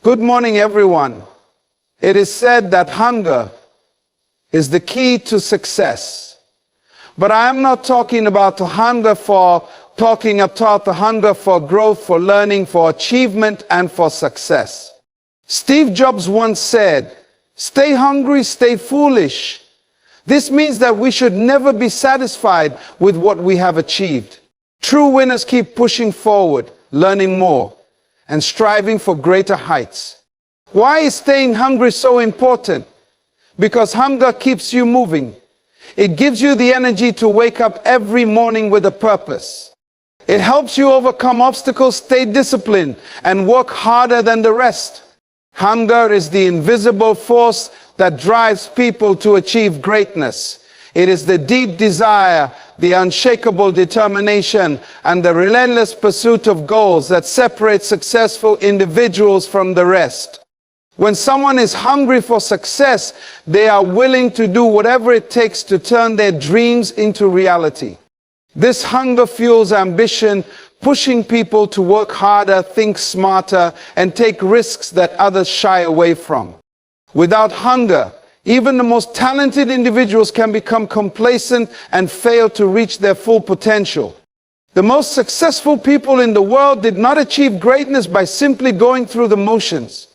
Good morning, everyone. It is said that hunger is the key to success. But I am not talking about the hunger for growth, for learning, for achievement, and for success. Steve Jobs once said, "Stay hungry, stay foolish." This means that we should never be satisfied with what we have achieved. True winners keep pushing forward, learning more, and striving for greater heights. Why is staying hungry so important? Because hunger keeps you moving. It gives you the energy to wake up every morning with a purpose. It helps you overcome obstacles, stay disciplined, and work harder than the rest. Hunger is the invisible force that drives people to achieve greatness. It is the deep desire, the unshakable determination, and the relentless pursuit of goals that separate successful individuals from the rest. When someone is hungry for success, they are willing to do whatever it takes to turn their dreams into reality. This hunger fuels ambition, pushing people to work harder, think smarter, and take risks that others shy away from. Without hunger, even the most talented individuals can become complacent and fail to reach their full potential. The most successful people in the world did not achieve greatness by simply going through the motions.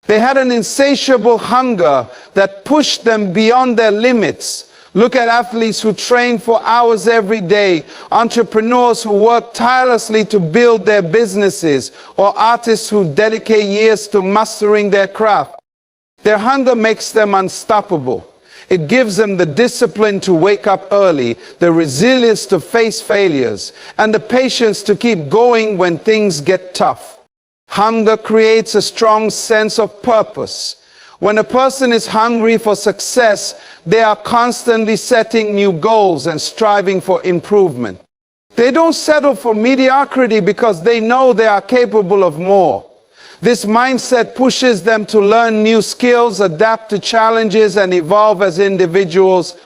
They had an insatiable hunger that pushed them beyond their limits. Look at athletes who train for hours every day, entrepreneurs who work tirelessly to build their businesses, or artists who dedicate years to mastering their craft. Their hunger makes them unstoppable. It gives them the discipline to wake up early, the resilience to face failures, and the patience to keep going when things get tough. Hunger creates a strong sense of purpose. When a person is hungry for success, they are constantly setting new goals and striving for improvement. They don't settle for mediocrity because they know they are capable of more. This mindset pushes them to learn new skills, adapt to challenges, and evolve as individuals.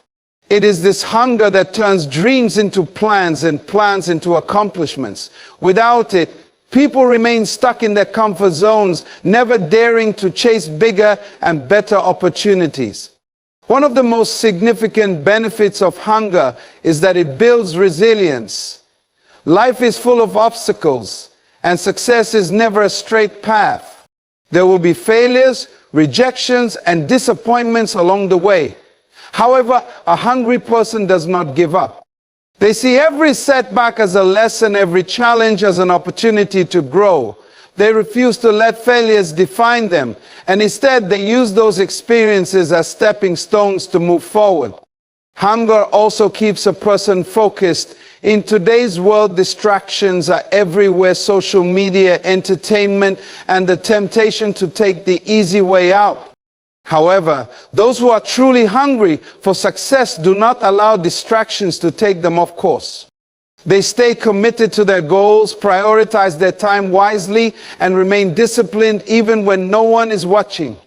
It is this hunger that turns dreams into plans and plans into accomplishments. Without it, people remain stuck in their comfort zones, never daring to chase bigger and better opportunities. One of the most significant benefits of hunger is that it builds resilience. Life is full of obstacles, and success is never a straight path. There will be failures, rejections, and disappointments along the way. However, a hungry person does not give up. They see every setback as a lesson, every challenge as an opportunity to grow. They refuse to let failures define them, and instead they use those experiences as stepping stones to move forward. Hunger also keeps a person focused. In today's world, distractions are everywhere: social media, entertainment, and the temptation to take the easy way out. However, those who are truly hungry for success do not allow distractions to take them off course. They stay committed to their goals, prioritize their time wisely, and remain disciplined even when no one is watching.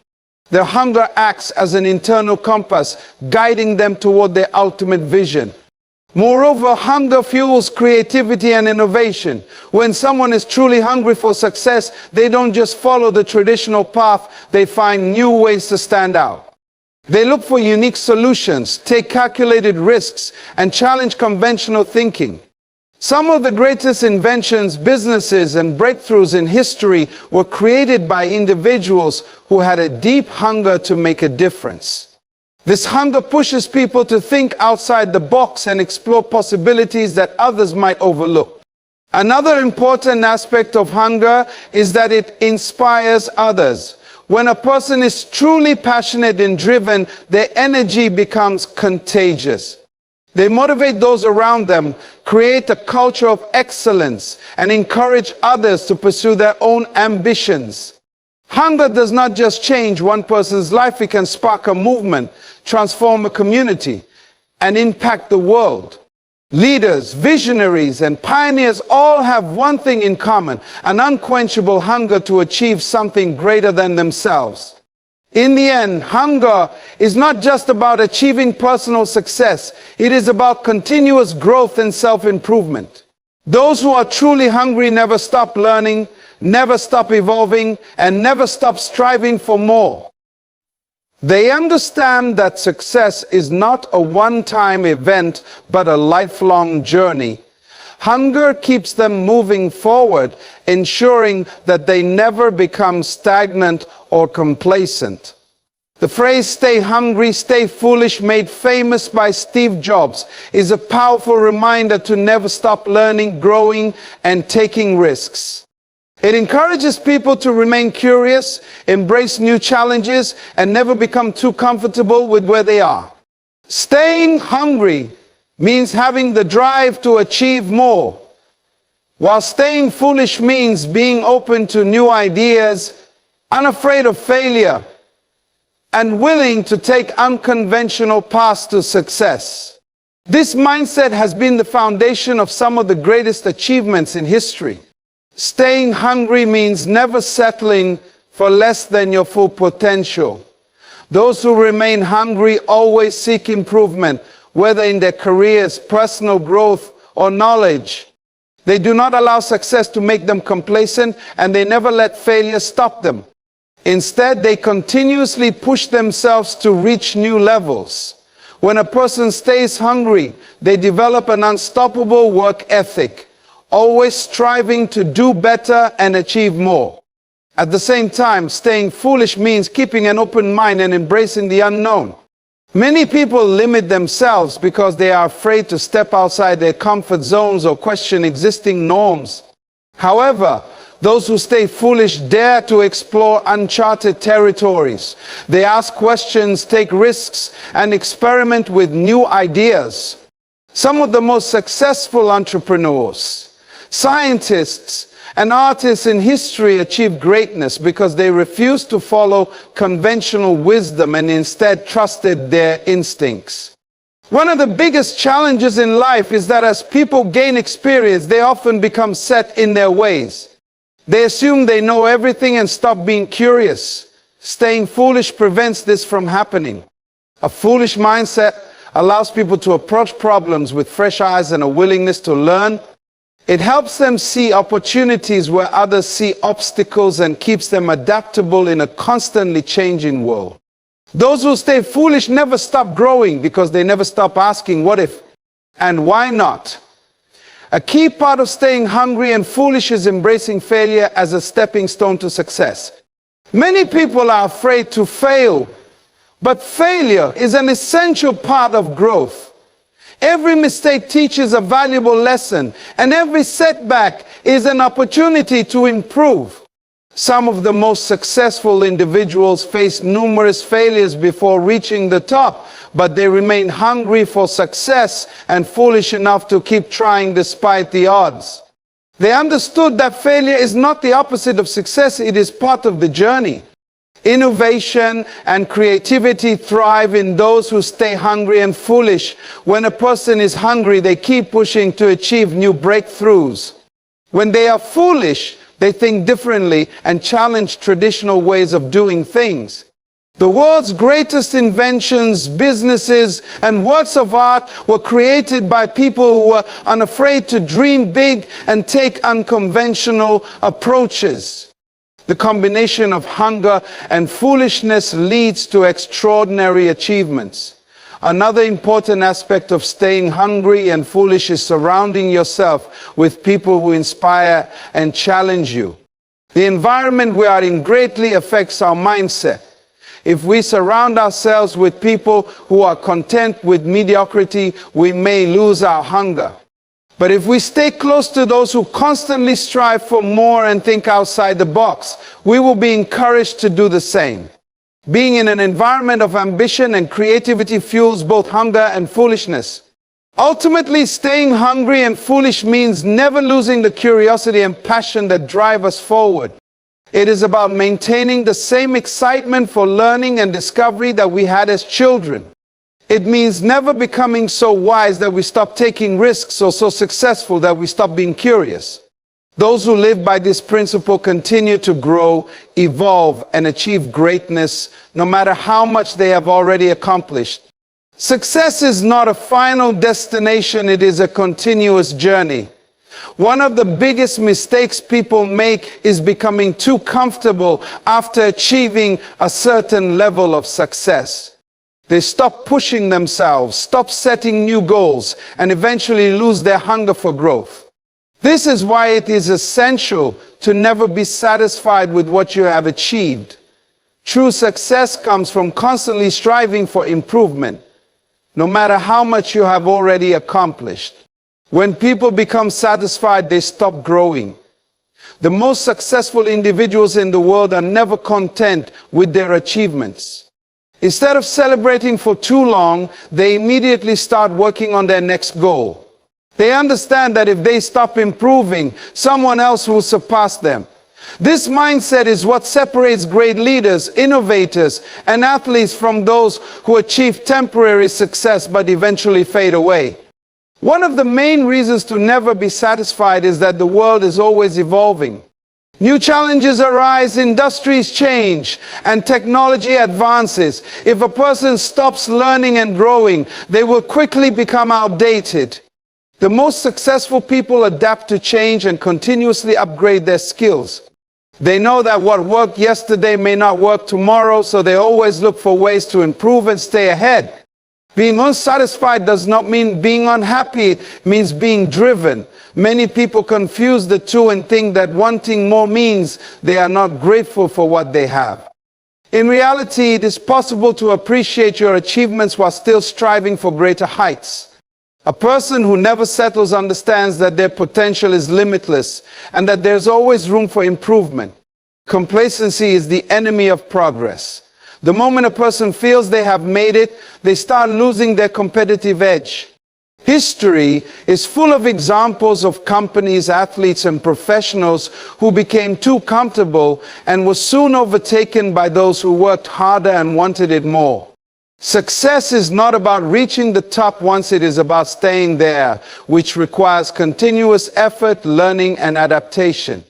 Their hunger acts as an internal compass, guiding them toward their ultimate vision. Moreover, hunger fuels creativity and innovation. When someone is truly hungry for success, they don't just follow the traditional path, they find new ways to stand out. They look for unique solutions, take calculated risks, and challenge conventional thinking. Some of the greatest inventions, businesses, and breakthroughs in history were created by individuals who had a deep hunger to make a difference. This hunger pushes people to think outside the box and explore possibilities that others might overlook. Another important aspect of hunger is that it inspires others. When a person is truly passionate and driven, their energy becomes contagious. They motivate those around them, create a culture of excellence, and encourage others to pursue their own ambitions. Hunger does not just change one person's life, it can spark a movement, transform a community, and impact the world. Leaders, visionaries, and pioneers all have one thing in common: an unquenchable hunger to achieve something greater than themselves. In the end, hunger is not just about achieving personal success, it is about continuous growth and self-improvement. Those who are truly hungry never stop learning, never stop evolving, and never stop striving for more. They understand that success is not a one-time event, but a lifelong journey. Hunger keeps them moving forward, ensuring that they never become stagnant or complacent. The phrase "stay hungry, stay foolish," made famous by Steve Jobs, is a powerful reminder to never stop learning, growing, and taking risks. It encourages people to remain curious, embrace new challenges, and never become too comfortable with where they are. Staying hungry means having the drive to achieve more, while staying foolish means being open to new ideas, unafraid of failure, and willing to take unconventional paths to success. This mindset has been the foundation of some of the greatest achievements in history. Staying hungry means never settling for less than your full potential. Those who remain hungry always seek improvement, whether in their careers, personal growth, or knowledge. They do not allow success to make them complacent, and they never let failure stop them. Instead, they continuously push themselves to reach new levels. When a person stays hungry, they develop an unstoppable work ethic, always striving to do better and achieve more. At the same time, staying foolish means keeping an open mind and embracing the unknown. Many people limit themselves because they are afraid to step outside their comfort zones or question existing norms. However, those who stay foolish dare to explore uncharted territories. They ask questions, take risks, and experiment with new ideas. Some of the most successful entrepreneurs, scientists, and artists in history achieved greatness because they refused to follow conventional wisdom and instead trusted their instincts. One of the biggest challenges in life is that as people gain experience, they often become set in their ways. They assume they know everything and stop being curious. Staying foolish prevents this from happening. A foolish mindset allows people to approach problems with fresh eyes and a willingness to learn. It helps them see opportunities where others see obstacles and keeps them adaptable in a constantly changing world. Those who stay foolish never stop growing because they never stop asking what if and why not. A key part of staying hungry and foolish is embracing failure as a stepping stone to success. Many people are afraid to fail, but failure is an essential part of growth. Every mistake teaches a valuable lesson, and every setback is an opportunity to improve. Some of the most successful individuals face numerous failures before reaching the top, but they remain hungry for success and foolish enough to keep trying despite the odds. They understood that failure is not the opposite of success, it is part of the journey. Innovation and creativity thrive in those who stay hungry and foolish. When a person is hungry, they keep pushing to achieve new breakthroughs. When they are foolish, they think differently and challenge traditional ways of doing things. The world's greatest inventions, businesses, and works of art were created by people who were unafraid to dream big and take unconventional approaches. The combination of hunger and foolishness leads to extraordinary achievements. Another important aspect of staying hungry and foolish is surrounding yourself with people who inspire and challenge you. The environment we are in greatly affects our mindset. If we surround ourselves with people who are content with mediocrity, we may lose our hunger. But if we stay close to those who constantly strive for more and think outside the box, we will be encouraged to do the same. Being in an environment of ambition and creativity fuels both hunger and foolishness. Ultimately, staying hungry and foolish means never losing the curiosity and passion that drive us forward. It is about maintaining the same excitement for learning and discovery that we had as children. It means never becoming so wise that we stop taking risks or so successful that we stop being curious. Those who live by this principle continue to grow, evolve, and achieve greatness, no matter how much they have already accomplished. Success is not a final destination, it is a continuous journey. One of the biggest mistakes people make is becoming too comfortable after achieving a certain level of success. They stop pushing themselves, stop setting new goals, and eventually lose their hunger for growth. This is why it is essential to never be satisfied with what you have achieved. True success comes from constantly striving for improvement, no matter how much you have already accomplished. When people become satisfied, they stop growing. The most successful individuals in the world are never content with their achievements. Instead of celebrating for too long, they immediately start working on their next goal. They understand that if they stop improving, someone else will surpass them. This mindset is what separates great leaders, innovators, and athletes from those who achieve temporary success but eventually fade away. One of the main reasons to never be satisfied is that the world is always evolving. New challenges arise, industries change, and technology advances. If a person stops learning and growing, they will quickly become outdated. The most successful people adapt to change and continuously upgrade their skills. They know that what worked yesterday may not work tomorrow, so they always look for ways to improve and stay ahead. Being unsatisfied does not mean being unhappy, it means being driven. Many people confuse the two and think that wanting more means they are not grateful for what they have. In reality, it is possible to appreciate your achievements while still striving for greater heights. A person who never settles understands that their potential is limitless and that there's always room for improvement. Complacency is the enemy of progress. The moment a person feels they have made it, they start losing their competitive edge. History is full of examples of companies, athletes, and professionals who became too comfortable and were soon overtaken by those who worked harder and wanted it more. Success is not about reaching the top once, it is about staying there, which requires continuous effort, learning, and adaptation.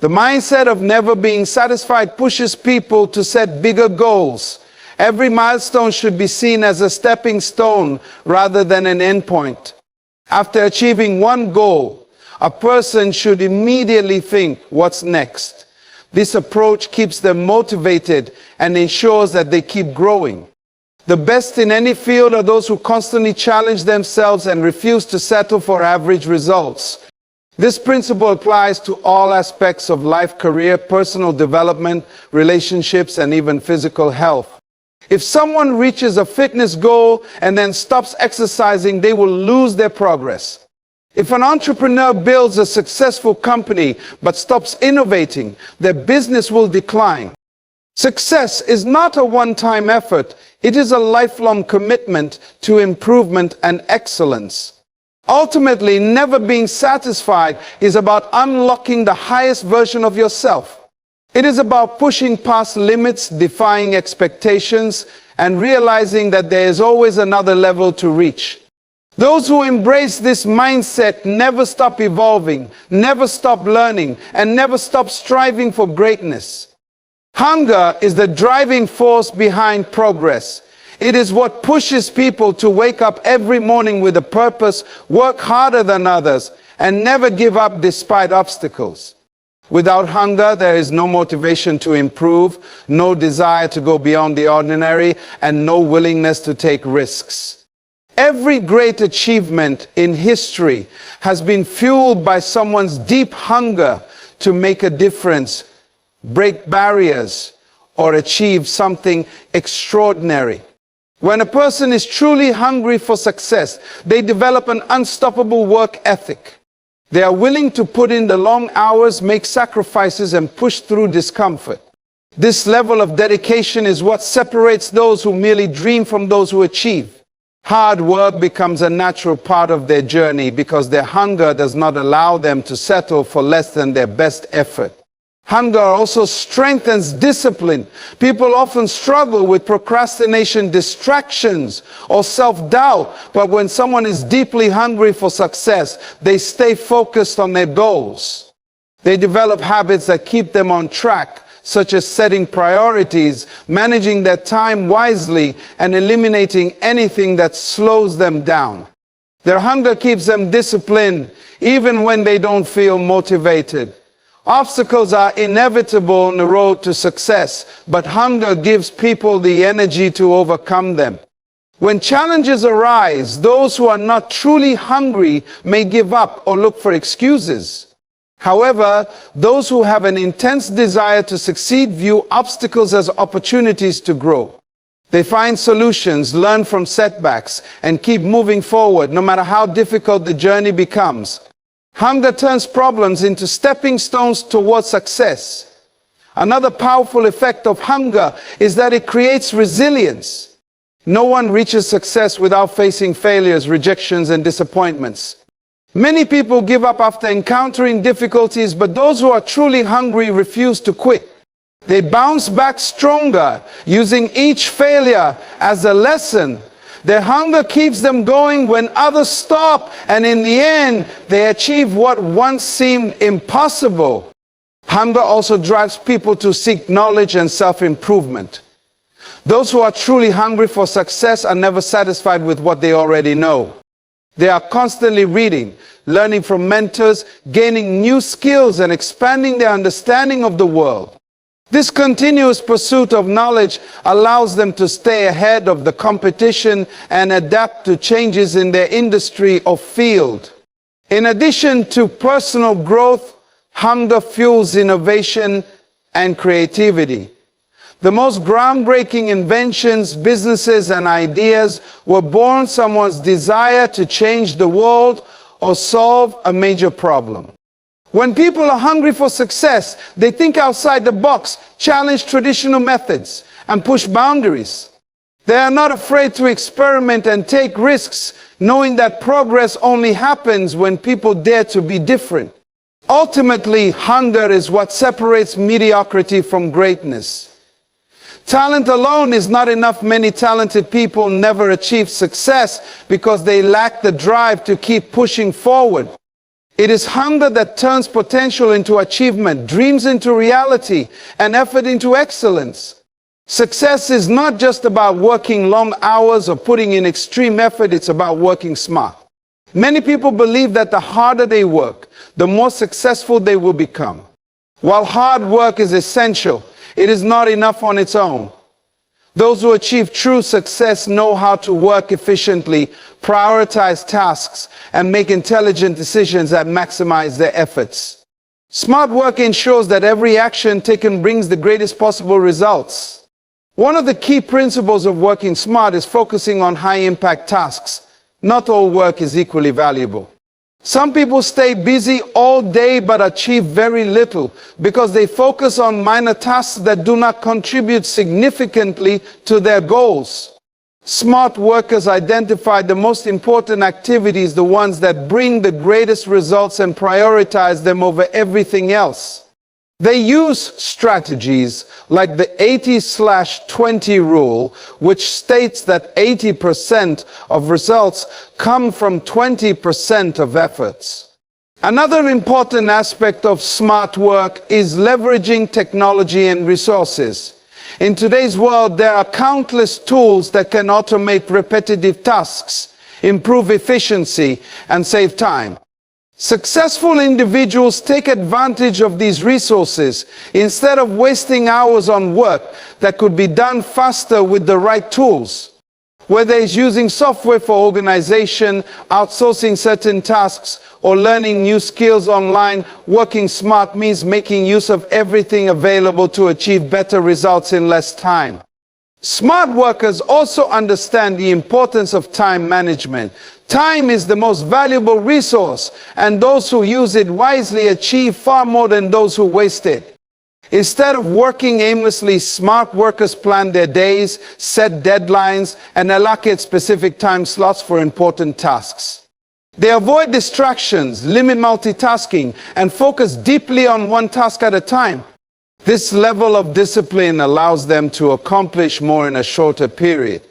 The mindset of never being satisfied pushes people to set bigger goals. Every milestone should be seen as a stepping stone rather than an endpoint. After achieving one goal, a person should immediately think, what's next? This approach keeps them motivated and ensures that they keep growing. The best in any field are those who constantly challenge themselves and refuse to settle for average results. This principle applies to all aspects of life, career, personal development, relationships, and even physical health. If someone reaches a fitness goal and then stops exercising, they will lose their progress. If an entrepreneur builds a successful company but stops innovating, their business will decline. Success is not a one-time effort. It is a lifelong commitment to improvement and excellence. Ultimately, never being satisfied is about unlocking the highest version of yourself. It is about pushing past limits, defying expectations, and realizing that there is always another level to reach. Those who embrace this mindset never stop evolving, never stop learning, and never stop striving for greatness. Hunger is the driving force behind progress. It is what pushes people to wake up every morning with a purpose, work harder than others, and never give up despite obstacles. Without hunger, there is no motivation to improve, no desire to go beyond the ordinary, and no willingness to take risks. Every great achievement in history has been fueled by someone's deep hunger to make a difference, break barriers, or achieve something extraordinary. When a person is truly hungry for success, they develop an unstoppable work ethic. They are willing to put in the long hours, make sacrifices, and push through discomfort. This level of dedication is what separates those who merely dream from those who achieve. Hard work becomes a natural part of their journey because their hunger does not allow them to settle for less than their best effort. Hunger also strengthens discipline. People often struggle with procrastination, distractions, or self-doubt, but when someone is deeply hungry for success, they stay focused on their goals. They develop habits that keep them on track, such as setting priorities, managing their time wisely, and eliminating anything that slows them down. Their hunger keeps them disciplined even when they don't feel motivated. Obstacles are inevitable on the road to success, but hunger gives people the energy to overcome them. When challenges arise, those who are not truly hungry may give up or look for excuses. However, those who have an intense desire to succeed view obstacles as opportunities to grow. They find solutions, learn from setbacks, and keep moving forward no matter how difficult the journey becomes. Hunger turns problems into stepping stones towards success. Another powerful effect of hunger is that it creates resilience. No one reaches success without facing failures, rejections, and disappointments. Many people give up after encountering difficulties, but those who are truly hungry refuse to quit. They bounce back stronger, using each failure as a lesson. Their hunger keeps them going when others stop, and in the end, they achieve what once seemed impossible. Hunger also drives people to seek knowledge and self-improvement. Those who are truly hungry for success are never satisfied with what they already know. They are constantly reading, learning from mentors, gaining new skills, and expanding their understanding of the world. This continuous pursuit of knowledge allows them to stay ahead of the competition and adapt to changes in their industry or field. In addition to personal growth, hunger fuels innovation and creativity. The most groundbreaking inventions, businesses, and ideas were born from someone's desire to change the world or solve a major problem. When people are hungry for success, they think outside the box, challenge traditional methods, and push boundaries. They are not afraid to experiment and take risks, knowing that progress only happens when people dare to be different. Ultimately, hunger is what separates mediocrity from greatness. Talent alone is not enough. Many talented people never achieve success because they lack the drive to keep pushing forward. It is hunger that turns potential into achievement, dreams into reality, and effort into excellence. Success is not just about working long hours or putting in extreme effort, it's about working smart. Many people believe that the harder they work, the more successful they will become. While hard work is essential, it is not enough on its own. Those who achieve true success know how to work efficiently, prioritize tasks, and make intelligent decisions that maximize their efforts. Smart work ensures that every action taken brings the greatest possible results. One of the key principles of working smart is focusing on high-impact tasks. Not all work is equally valuable. Some people stay busy all day but achieve very little because they focus on minor tasks that do not contribute significantly to their goals. Smart workers identify the most important activities, the ones that bring the greatest results, and prioritize them over everything else. They use strategies like the 80/20 rule, which states that 80% of results come from 20% of efforts. Another important aspect of smart work is leveraging technology and resources. In today's world, there are countless tools that can automate repetitive tasks, improve efficiency, and save time. Successful individuals take advantage of these resources instead of wasting hours on work that could be done faster with the right tools. Whether it's using software for organization, outsourcing certain tasks, or learning new skills online, working smart means making use of everything available to achieve better results in less time. Smart workers also understand the importance of time management. Time is the most valuable resource, and those who use it wisely achieve far more than those who waste it. Instead of working aimlessly, smart workers plan their days, set deadlines, and allocate specific time slots for important tasks. They avoid distractions, limit multitasking, and focus deeply on one task at a time. This level of discipline allows them to accomplish more in a shorter period.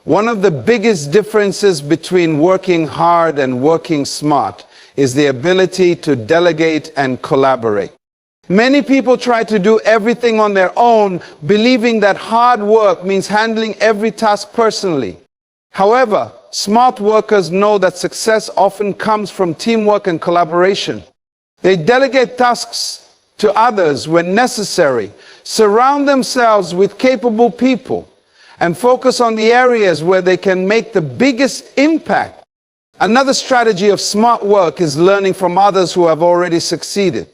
One of the biggest differences between working hard and working smart is the ability to delegate and collaborate. Many people try to do everything on their own, believing that hard work means handling every task personally. However, smart workers know that success often comes from teamwork and collaboration. They delegate tasks to others when necessary, surround themselves with capable people, and focus on the areas where they can make the biggest impact. Another strategy of smart work is learning from others who have already succeeded.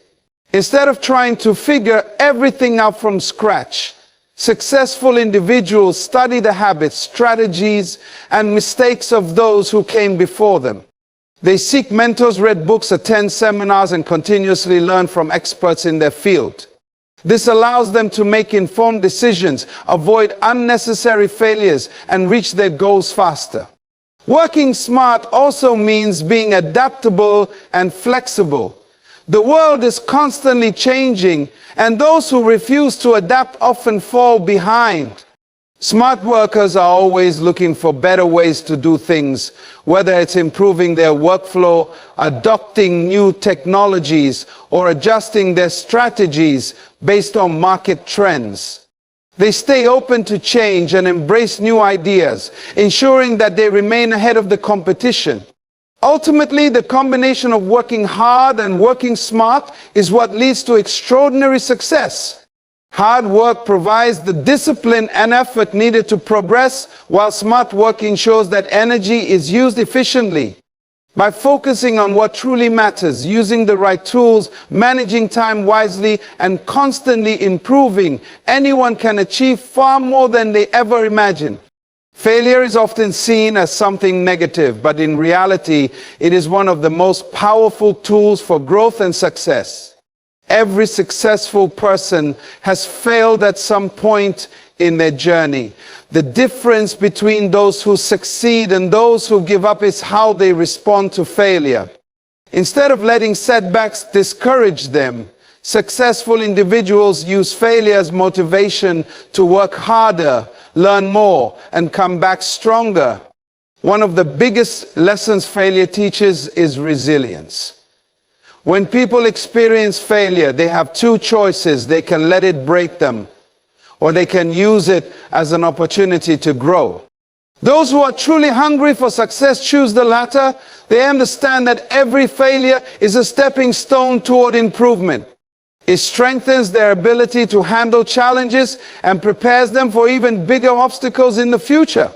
Instead of trying to figure everything out from scratch, successful individuals study the habits, strategies, and mistakes of those who came before them. They seek mentors, read books, attend seminars, and continuously learn from experts in their field. This allows them to make informed decisions, avoid unnecessary failures, and reach their goals faster. Working smart also means being adaptable and flexible. The world is constantly changing, and those who refuse to adapt often fall behind. Smart workers are always looking for better ways to do things, whether it's improving their workflow, adopting new technologies, or adjusting their strategies based on market trends. They stay open to change and embrace new ideas, ensuring that they remain ahead of the competition. Ultimately, the combination of working hard and working smart is what leads to extraordinary success. Hard work provides the discipline and effort needed to progress, while smart work ensures that energy is used efficiently. By focusing on what truly matters, using the right tools, managing time wisely, and constantly improving, anyone can achieve far more than they ever imagined. Failure is often seen as something negative, but in reality, it is one of the most powerful tools for growth and success. Every successful person has failed at some point in their journey. The difference between those who succeed and those who give up is how they respond to failure. Instead of letting setbacks discourage them, successful individuals use failure as motivation to work harder, learn more, and come back stronger. One of the biggest lessons failure teaches is resilience. When people experience failure, they have two choices. They can let it break them, or they can use it as an opportunity to grow. Those who are truly hungry for success choose the latter. They understand that every failure is a stepping stone toward improvement. It strengthens their ability to handle challenges and prepares them for even bigger obstacles in the future.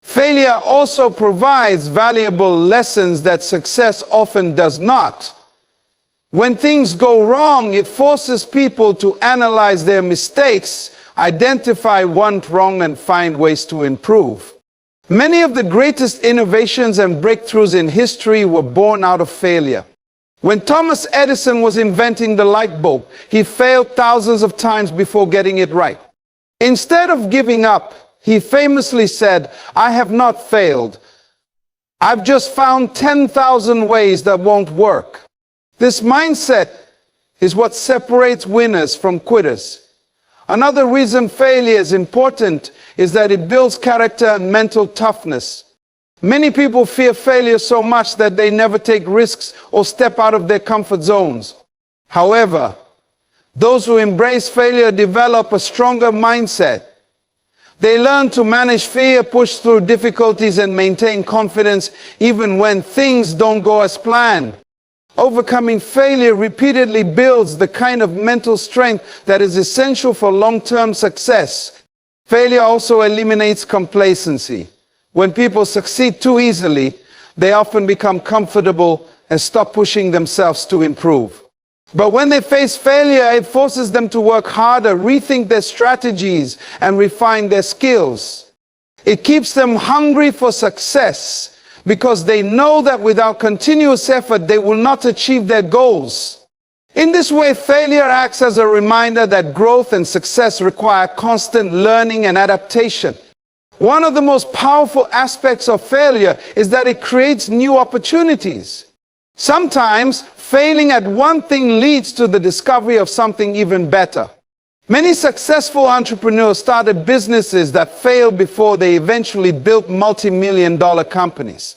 Failure also provides valuable lessons that success often does not. When things go wrong, it forces people to analyze their mistakes, identify what went wrong, and find ways to improve. Many of the greatest innovations and breakthroughs in history were born out of failure. When Thomas Edison was inventing the light bulb, he failed thousands of times before getting it right. Instead of giving up, he famously said, "I have not failed. I've just found 10,000 ways that won't work." This mindset is what separates winners from quitters. Another reason failure is important is that it builds character and mental toughness. Many people fear failure so much that they never take risks or step out of their comfort zones. However, those who embrace failure develop a stronger mindset. They learn to manage fear, push through difficulties, and maintain confidence even when things don't go as planned. Overcoming failure repeatedly builds the kind of mental strength that is essential for long-term success. Failure also eliminates complacency. When people succeed too easily, they often become comfortable and stop pushing themselves to improve. But when they face failure, it forces them to work harder, rethink their strategies, and refine their skills. It keeps them hungry for success, because they know that without continuous effort, they will not achieve their goals. In this way, failure acts as a reminder that growth and success require constant learning and adaptation. One of the most powerful aspects of failure is that it creates new opportunities. Sometimes, failing at one thing leads to the discovery of something even better. Many successful entrepreneurs started businesses that failed before they eventually built multi-million-dollar companies.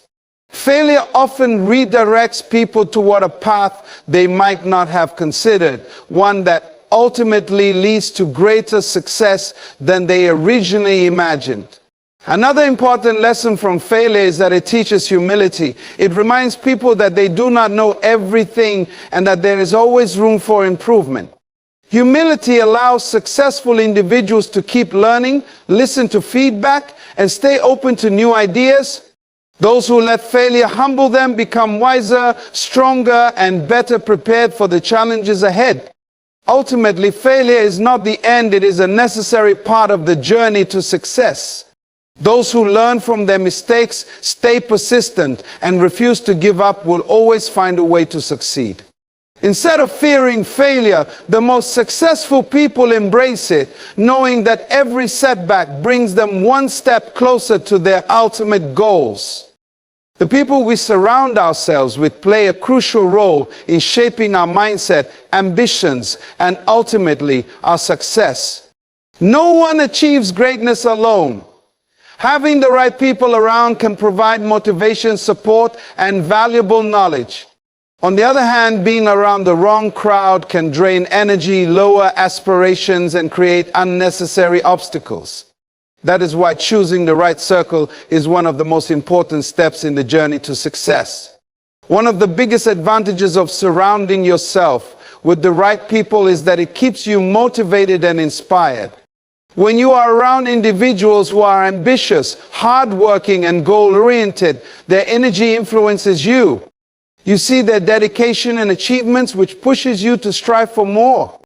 Failure often redirects people toward a path they might not have considered, one that ultimately leads to greater success than they originally imagined. Another important lesson from failure is that it teaches humility. It reminds people that they do not know everything and that there is always room for improvement. Humility allows successful individuals to keep learning, listen to feedback, and stay open to new ideas. Those who let failure humble them become wiser, stronger, and better prepared for the challenges ahead. Ultimately, failure is not the end, it is a necessary part of the journey to success. Those who learn from their mistakes, stay persistent, and refuse to give up will always find a way to succeed. Instead of fearing failure, the most successful people embrace it, knowing that every setback brings them one step closer to their ultimate goals. The people we surround ourselves with play a crucial role in shaping our mindset, ambitions, and ultimately our success. No one achieves greatness alone. Having the right people around can provide motivation, support, and valuable knowledge. On the other hand, being around the wrong crowd can drain energy, lower aspirations, and create unnecessary obstacles. That is why choosing the right circle is one of the most important steps in the journey to success. One of the biggest advantages of surrounding yourself with the right people is that it keeps you motivated and inspired. When you are around individuals who are ambitious, hardworking, and goal-oriented, their energy influences you. You see their dedication and achievements, which pushes you to strive for more.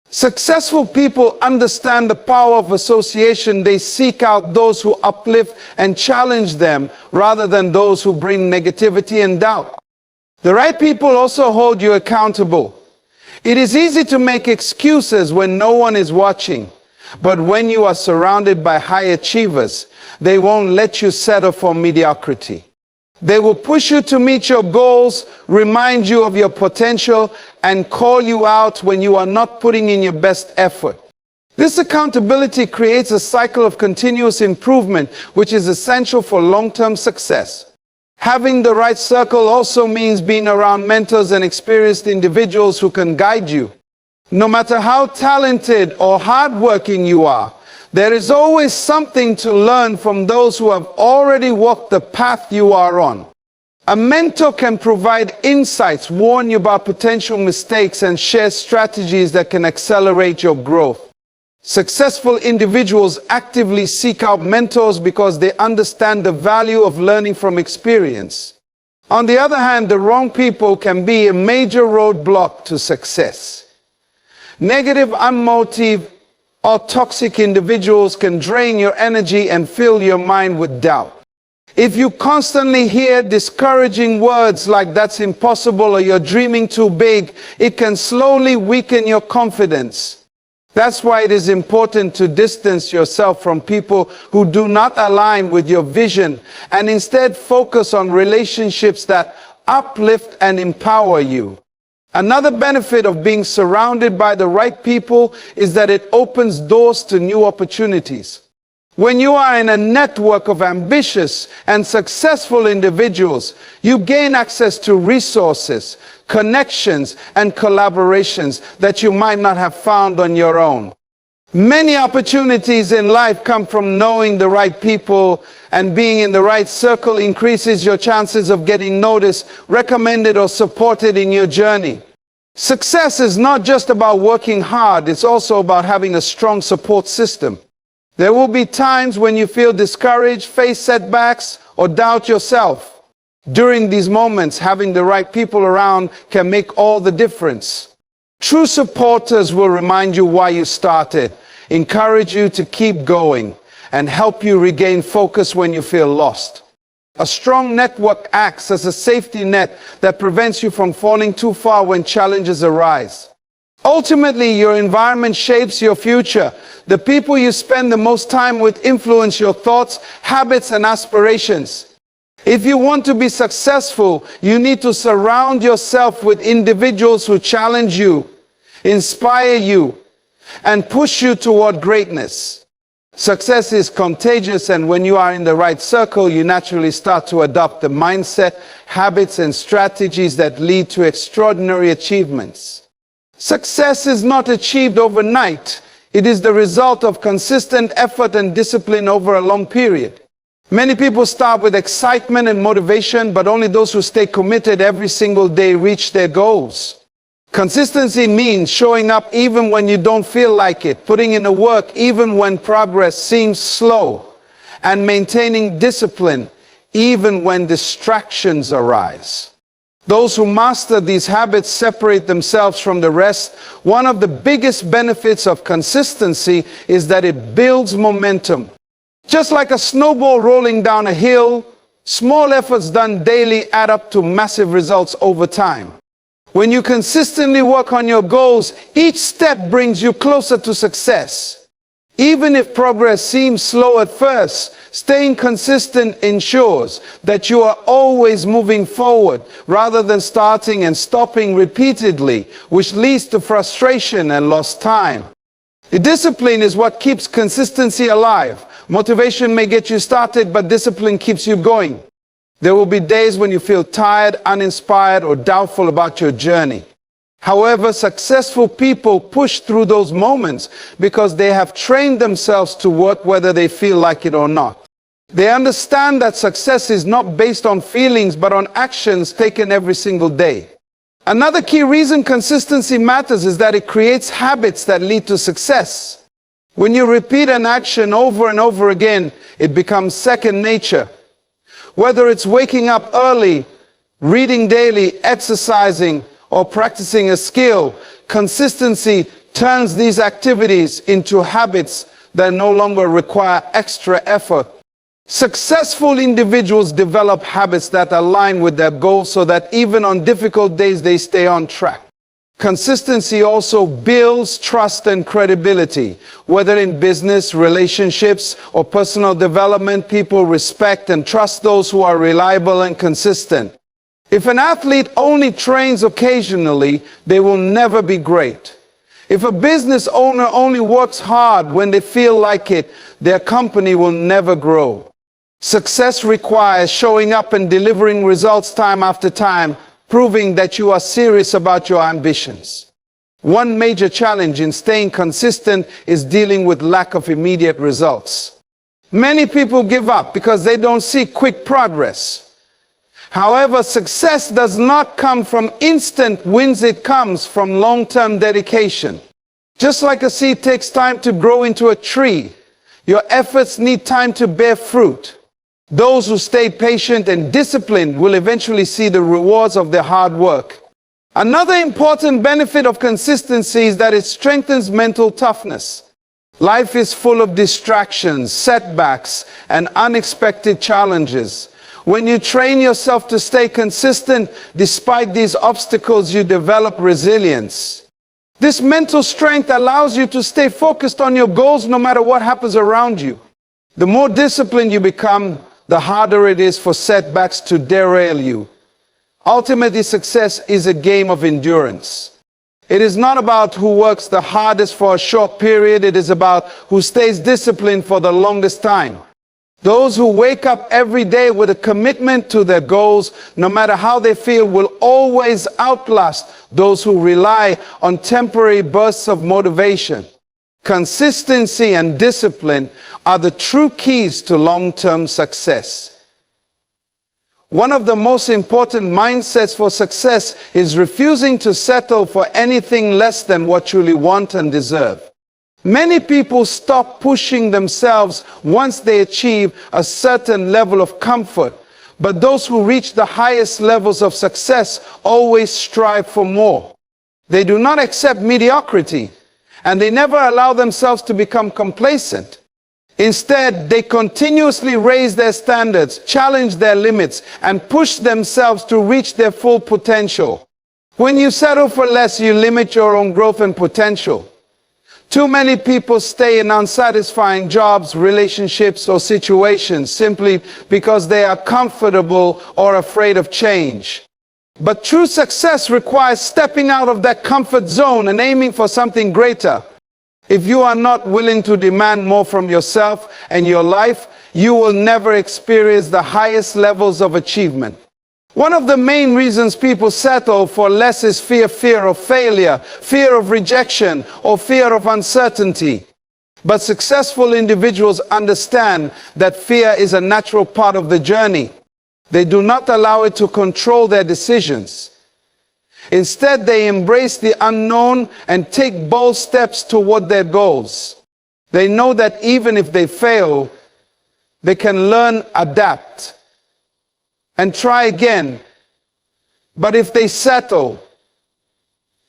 Successful people understand the power of association. They seek out those who uplift and challenge them rather than those who bring negativity and doubt. The right people also hold you accountable. It is easy to make excuses when no one is watching. But when you are surrounded by high achievers, they won't let you settle for mediocrity. They will push you to meet your goals, remind you of your potential, and call you out when you are not putting in your best effort. This accountability creates a cycle of continuous improvement, which is essential for long-term success. Having the right circle also means being around mentors and experienced individuals who can guide you. No matter how talented or hardworking you are, there is always something to learn from those who have already walked the path you are on. A mentor can provide insights, warn you about potential mistakes, and share strategies that can accelerate your growth. Successful individuals actively seek out mentors because they understand the value of learning from experience. On the other hand, the wrong people can be a major roadblock to success. Negative, unmotivated, or toxic individuals can drain your energy and fill your mind with doubt. If you constantly hear discouraging words like "that's impossible" or "you're dreaming too big," it can slowly weaken your confidence. That's why it is important to distance yourself from people who do not align with your vision and instead focus on relationships that uplift and empower you. Another benefit of being surrounded by the right people is that it opens doors to new opportunities. When you are in a network of ambitious and successful individuals, you gain access to resources, connections, and collaborations that you might not have found on your own. Many opportunities in life come from knowing the right people, and being in the right circle increases your chances of getting noticed, recommended, or supported in your journey. Success is not just about working hard, it's also about having a strong support system. There will be times when you feel discouraged, face setbacks, or doubt yourself. During these moments, having the right people around can make all the difference. True supporters will remind you why you started, encourage you to keep going, and help you regain focus when you feel lost. A strong network acts as a safety net that prevents you from falling too far when challenges arise. Ultimately, your environment shapes your future. The people you spend the most time with influence your thoughts, habits, and aspirations. If you want to be successful, you need to surround yourself with individuals who challenge you, inspire you, and push you toward greatness. Success is contagious, and when you are in the right circle, you naturally start to adopt the mindset, habits, and strategies that lead to extraordinary achievements. Success is not achieved overnight. It is the result of consistent effort and discipline over a long period. Many people start with excitement and motivation, but only those who stay committed every single day reach their goals. Consistency means showing up even when you don't feel like it, putting in the work even when progress seems slow, and maintaining discipline even when distractions arise. Those who master these habits separate themselves from the rest. One of the biggest benefits of consistency is that it builds momentum. Just like a snowball rolling down a hill, small efforts done daily add up to massive results over time. When you consistently work on your goals, each step brings you closer to success. Even if progress seems slow at first, staying consistent ensures that you are always moving forward rather than starting and stopping repeatedly, which leads to frustration and lost time. The discipline is what keeps consistency alive. Motivation may get you started, but discipline keeps you going. There will be days when you feel tired, uninspired, or doubtful about your journey. However, successful people push through those moments because they have trained themselves to work whether they feel like it or not. They understand that success is not based on feelings but on actions taken every single day. Another key reason consistency matters is that it creates habits that lead to success. When you repeat an action over and over again, it becomes second nature. Whether it's waking up early, reading daily, exercising, or practicing a skill, consistency turns these activities into habits that no longer require extra effort. Successful individuals develop habits that align with their goals so that even on difficult days they stay on track. Consistency also builds trust and credibility. Whether in business, relationships, or personal development, people respect and trust those who are reliable and consistent. If an athlete only trains occasionally, they will never be great. If a business owner only works hard when they feel like it, their company will never grow. Success requires showing up and delivering results time after time, proving that you are serious about your ambitions. One major challenge in staying consistent is dealing with lack of immediate results. Many people give up because they don't see quick progress. However, success does not come from instant wins, it comes from long-term dedication. Just like a seed takes time to grow into a tree, your efforts need time to bear fruit. Those who stay patient and disciplined will eventually see the rewards of their hard work. Another important benefit of consistency is that it strengthens mental toughness. Life is full of distractions, setbacks, and unexpected challenges. When you train yourself to stay consistent despite these obstacles, you develop resilience. This mental strength allows you to stay focused on your goals no matter what happens around you. The more disciplined you become, the harder it is for setbacks to derail you. Ultimately, success is a game of endurance. It is not about who works the hardest for a short period, it is about who stays disciplined for the longest time. Those who wake up every day with a commitment to their goals, no matter how they feel, will always outlast those who rely on temporary bursts of motivation. Consistency and discipline are the true keys to long-term success. One of the most important mindsets for success is refusing to settle for anything less than what you truly want and deserve. Many people stop pushing themselves once they achieve a certain level of comfort, but those who reach the highest levels of success always strive for more. They do not accept mediocrity, and they never allow themselves to become complacent. Instead, they continuously raise their standards, challenge their limits, and push themselves to reach their full potential. When you settle for less, you limit your own growth and potential. Too many people stay in unsatisfying jobs, relationships, or situations simply because they are comfortable or afraid of change. But true success requires stepping out of that comfort zone and aiming for something greater. If you are not willing to demand more from yourself and your life, you will never experience the highest levels of achievement. One of the main reasons people settle for less is fear of failure, fear of rejection, or fear of uncertainty. But successful individuals understand that fear is a natural part of the journey. They do not allow it to control their decisions. Instead, they embrace the unknown and take bold steps toward their goals. They know that even if they fail, they can learn, adapt, and try again. But if they settle,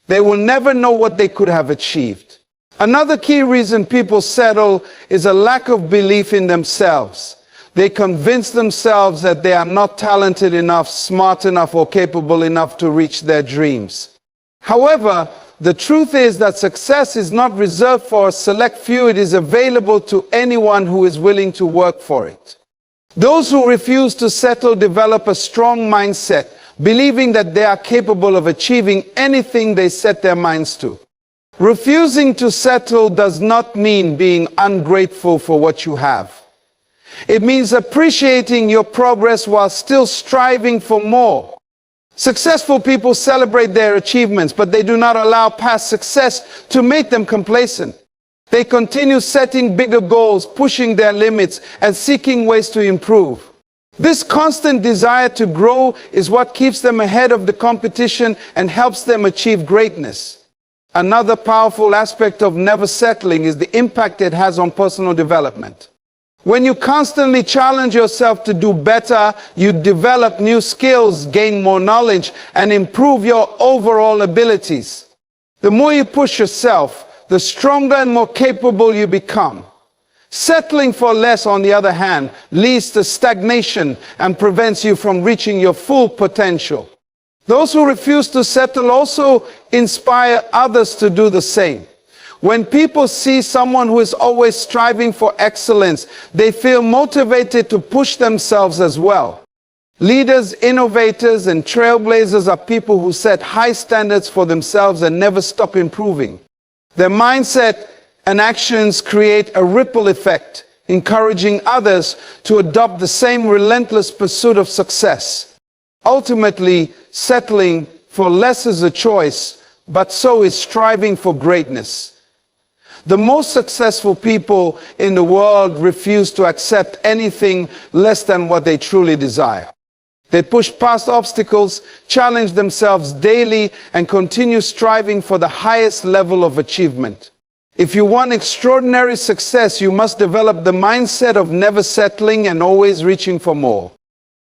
they will never know what they could have achieved. Another key reason people settle is a lack of belief in themselves. They convince themselves that they are not talented enough, smart enough, or capable enough to reach their dreams. However, the truth is that success is not reserved for a select few. It is available to anyone who is willing to work for it. Those who refuse to settle develop a strong mindset, believing that they are capable of achieving anything they set their minds to. Refusing to settle does not mean being ungrateful for what you have. It means appreciating your progress while still striving for more. Successful people celebrate their achievements, but they do not allow past success to make them complacent. They continue setting bigger goals, pushing their limits, and seeking ways to improve. This constant desire to grow is what keeps them ahead of the competition and helps them achieve greatness. Another powerful aspect of never settling is the impact it has on personal development. When you constantly challenge yourself to do better, you develop new skills, gain more knowledge, and improve your overall abilities. The more you push yourself, the stronger and more capable you become. Settling for less, on the other hand, leads to stagnation and prevents you from reaching your full potential. Those who refuse to settle also inspire others to do the same. When people see someone who is always striving for excellence, they feel motivated to push themselves as well. Leaders, innovators, and trailblazers are people who set high standards for themselves and never stop improving. Their mindset and actions create a ripple effect, encouraging others to adopt the same relentless pursuit of success. Ultimately, settling for less is a choice, but so is striving for greatness. The most successful people in the world refuse to accept anything less than what they truly desire. They push past obstacles, challenge themselves daily, and continue striving for the highest level of achievement. If you want extraordinary success, you must develop the mindset of never settling and always reaching for more.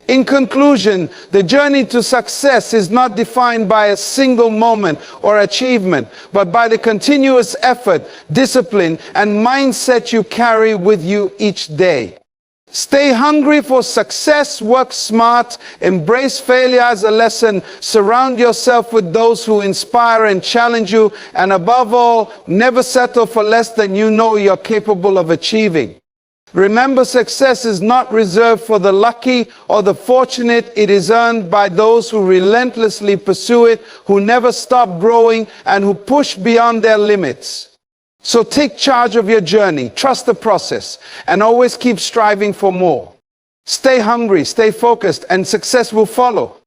In conclusion, the journey to success is not defined by a single moment or achievement, but by the continuous effort, discipline, and mindset you carry with you each day. Stay hungry for success, work smart, embrace failure as a lesson, surround yourself with those who inspire and challenge you, and above all, never settle for less than you know you're capable of achieving. Remember, success is not reserved for the lucky or the fortunate. It is earned by those who relentlessly pursue it, who never stop growing, and who push beyond their limits. So take charge of your journey, trust the process, and always keep striving for more. Stay hungry, stay focused, and success will follow.